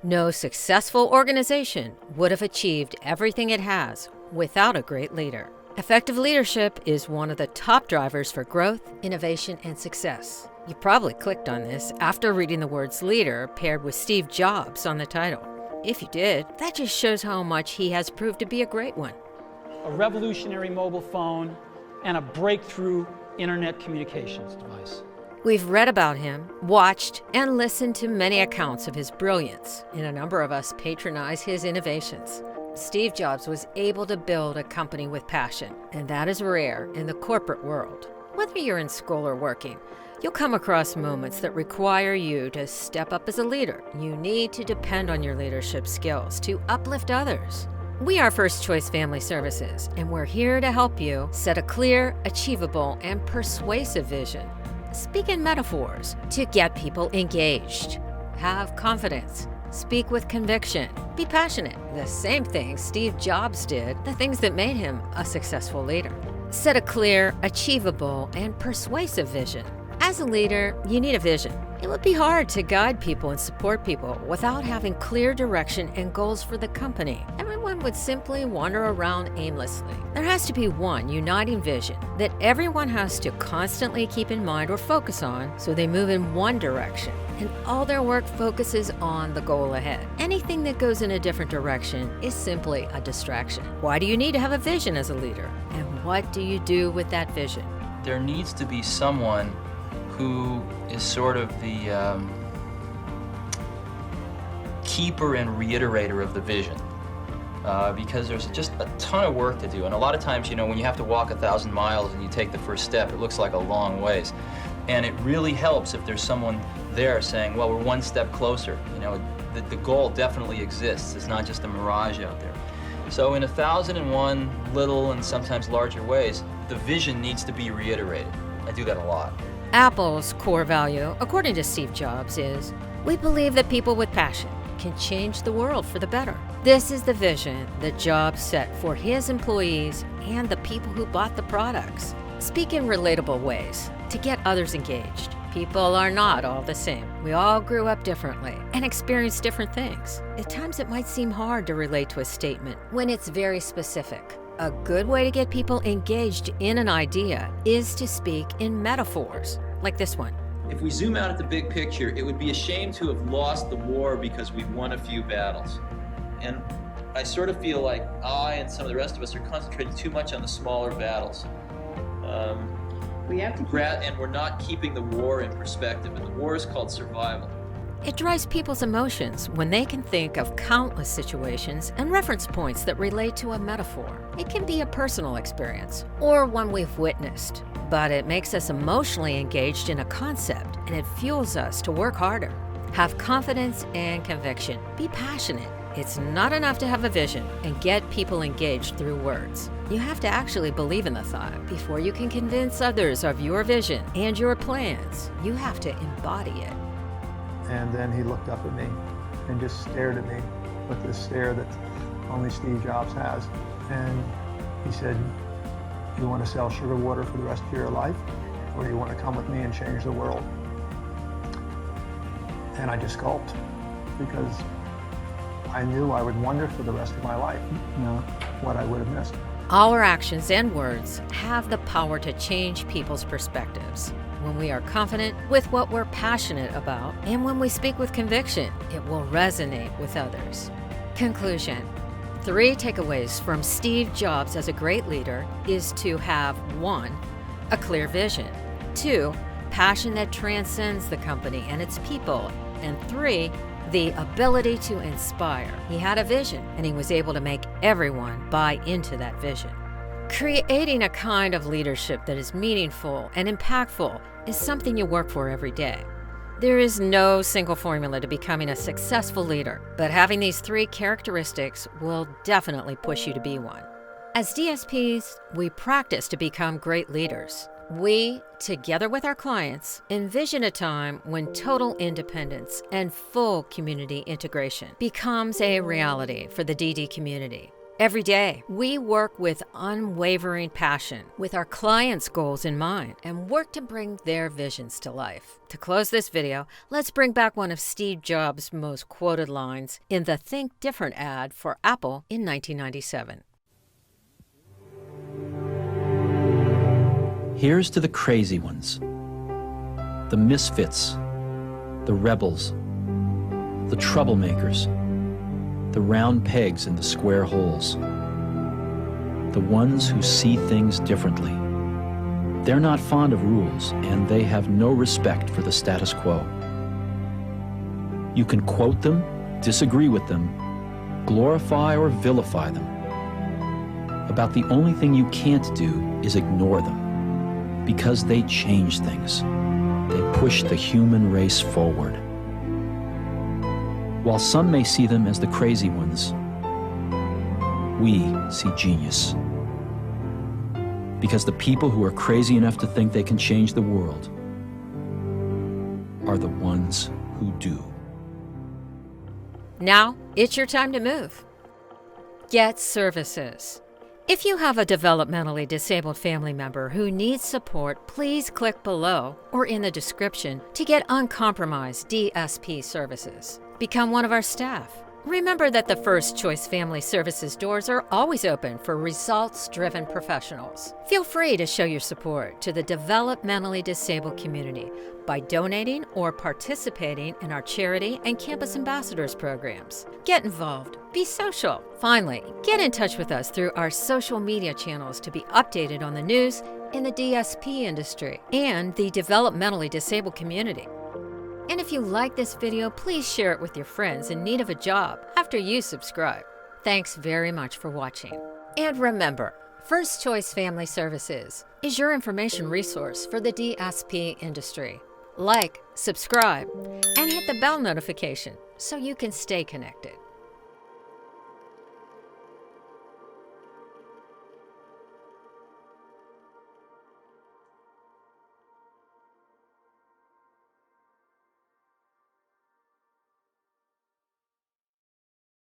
No successful organization would have achieved everything it has without a great leader. Effective leadership is one of the top drivers for growth, innovation, and success. You probably clicked on this after reading the words leader paired with Steve Jobs on the title. If you did, that just shows how much he has proved to be a great one. A revolutionary mobile phone and a breakthrough internet communications device. We've read about him, watched, and listened to many accounts of his brilliance, and a number of us patronize his innovations. Steve Jobs was able to build a company with passion, and that is rare in the corporate world. Whether you're in school or working, you'll come across moments that require you to step up as a leader. You need to depend on your leadership skills to uplift others. We are First Choice Family Services, and we're here to help you set a clear, achievable, and persuasive vision. Speak in metaphors to get people engaged. Have confidence. Speak with conviction. Be passionate. The same things Steve Jobs did, the things that made him a successful leader. Set a clear, achievable, and persuasive vision. As a leader, you need a vision. It would be hard to guide people and support people without having clear direction and goals for the company. Everyone would simply wander around aimlessly. There has to be one uniting vision that everyone has to constantly keep in mind or focus on so they move in one direction and all their work focuses on the goal ahead. Anything that goes in a different direction is simply a distraction. Why do you need to have a vision as a leader? And what do you do with that vision? There needs to be someone who is sort of the keeper and reiterator of the vision. Because there's just a ton of work to do. And a lot of times, when you have to walk 1,000 miles and you take the first step, it looks like a long ways. And it really helps if there's someone there saying, well, we're one step closer. The goal definitely exists. It's not just a mirage out there. So in 1,001 little and sometimes larger ways, the vision needs to be reiterated. I do that a lot. Apple's core value, according to Steve Jobs, is we believe that people with passion can change the world for the better. This is the vision that Jobs set for his employees and the people who bought the products. Speak in relatable ways to get others engaged. People are not all the same. We all grew up differently and experienced different things. At times it might seem hard to relate to a statement when it's very specific. A good way to get people engaged in an idea is to speak in metaphors, like this one. If we zoom out at the big picture, it would be a shame to have lost the war because we've won a few battles. And I sort of feel like I and some of the rest of us are concentrating too much on the smaller battles. And we're not keeping the war in perspective, and the war is called survival. It drives people's emotions when they can think of countless situations and reference points that relate to a metaphor. It can be a personal experience or one we've witnessed, but it makes us emotionally engaged in a concept and it fuels us to work harder. Have confidence and conviction. Be passionate. It's not enough to have a vision and get people engaged through words. You have to actually believe in the thought before you can convince others of your vision and your plans. You have to embody it. And then he looked up at me and just stared at me with this stare that only Steve Jobs has. And he said, you want to sell sugar water for the rest of your life? Or do you want to come with me and change the world? And I just gulped because I knew I would wonder for the rest of my life, what I would have missed. Our actions and words have the power to change people's perspectives. When we are confident with what we're passionate about, and when we speak with conviction, it will resonate with others. Conclusion. 3 takeaways from Steve Jobs as a great leader is to have 1. A clear vision. 2. Passion that transcends the company and its people. And 3. The ability to inspire. He had a vision, and he was able to make everyone buy into that vision. Creating a kind of leadership that is meaningful and impactful is something you work for every day. There is no single formula to becoming a successful leader, but having these 3 characteristics will definitely push you to be one. As DSPs, we practice to become great leaders. We, together with our clients, envision a time when total independence and full community integration becomes a reality for the DD community. Every day, we work with unwavering passion, with our clients' goals in mind, and work to bring their visions to life. To close this video, let's bring back one of Steve Jobs' most quoted lines in the Think Different ad for Apple in 1997. Here's to the crazy ones, the misfits, the rebels, the troublemakers, the round pegs in the square holes, the ones who see things differently. They're not fond of rules, and they have no respect for the status quo. You can quote them, disagree with them, glorify or vilify them. About the only thing you can't do is ignore them, because they change things. They push the human race forward. While some may see them as the crazy ones, we see genius. Because the people who are crazy enough to think they can change the world are the ones who do. Now, it's your time to move. Get services. If you have a developmentally disabled family member who needs support, please click below or in the description to get uncompromised DSP services. Become one of our staff. Remember that the First Choice Family Services doors are always open for results-driven professionals. Feel free to show your support to the developmentally disabled community by donating or participating in our charity and campus ambassadors programs. Get involved. Be social. Finally, get in touch with us through our social media channels to be updated on the news in the DSP industry and the developmentally disabled community. And if you like this video, please share it with your friends in need of a job after you subscribe. Thanks very much for watching. And remember, First Choice Family Services is your information resource for the DSP industry. Like, subscribe, and hit the bell notification so you can stay connected.